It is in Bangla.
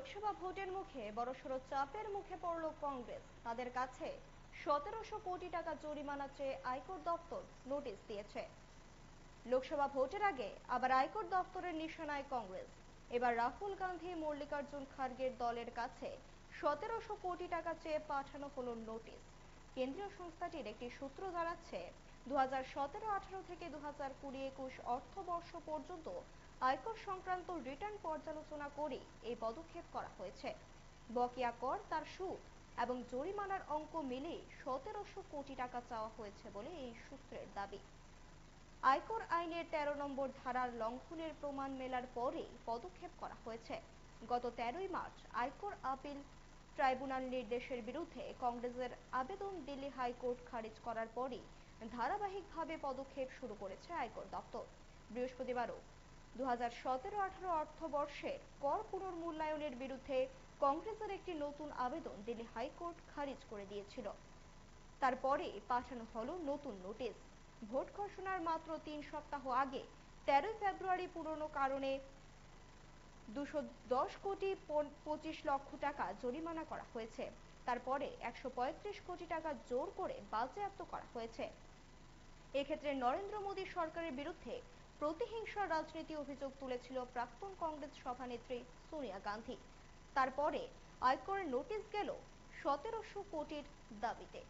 লোকসভা ভোটের মুখে বড়সড় চাপের মুখে পড়ল কংগ্রেস। তাদের কাছে ১৭০০ কোটি টাকা জরিমানা চেয়ে আয়কর দপ্তর নোটিশ দিয়েছে। লোকসভা ভোটের আগে আবার আয়কর দপ্তরের নিশানায় কংগ্রেস। এবার রাহুল গান্ধী মল্লিকার্জুন খার্গের দলের কাছে ১৭০০ কোটি টাকা চেয়ে পাঠানো হলো নোটিশ। কেন্দ্রীয় সংস্থাটির একটি সূত্র জানাচ্ছে, ২০১৭-১৮ থেকে ২০২০-২১ অর্থবর্ষ পর্যন্ত আয়কর সংক্রান্ত রিটার্ন পর্যালোচনা করে এই পদক্ষেপ করা হয়েছে। বকেয়া কর, তার সুদ এবং জরিমানার অঙ্ক মিলে ১৭০০ কোটি টাকা চাওয়া হয়েছে বলে এই সূত্রের দাবি। আয়কর আইনের ১৩ নম্বর ধারার লঙ্ঘনের প্রমাণ মেলার পরে পদক্ষেপ করা হয়েছে। গত ১৩ই মার্চ আয়কর আপিল ট্রাইব্যুনাল নির্দেশের বিরুদ্ধে কংগ্রেসের আবেদন দিল্লি হাইকোর্ট খারিজ করার পরই ধারাবাহিকভাবে পদক্ষেপ শুরু করেছে আয়কর দপ্তর। বৃহস্পতিবারও ২০১৭-১৮ অর্থবর্ষের কর পুনর্মূল্যায়নের বিরুদ্ধে কংগ্রেসের একটি নতুন আবেদন দিল্লি হাইকোর্ট খারিজ করে দিয়েছিল। তারপরে পাঠানো হলো নতুন নোটিশ। ভোট ঘোষণার মাত্র ৩ সপ্তাহ আগে ১৩ ফেব্রুয়ারি পুরনো কারণে ২১০ কোটি ২৫ লক্ষ টাকা জরিমানা করা হয়েছে। তারপরে ১৩৫ কোটি টাকা জোর করে বাজেয়াপ্ত করা হয়েছে। এক্ষেত্রে নরেন্দ্র মোদী সরকারের বিরুদ্ধে প্রতিহিংসার রাজনীতি অভিযোগ তুলেছিল প্রাক্তন কংগ্রেস সভানেত্রী সোনিয়া গান্ধী। তারপরে আয়করের নোটিশ গেল ১৭০০ কোটির দাবিতে।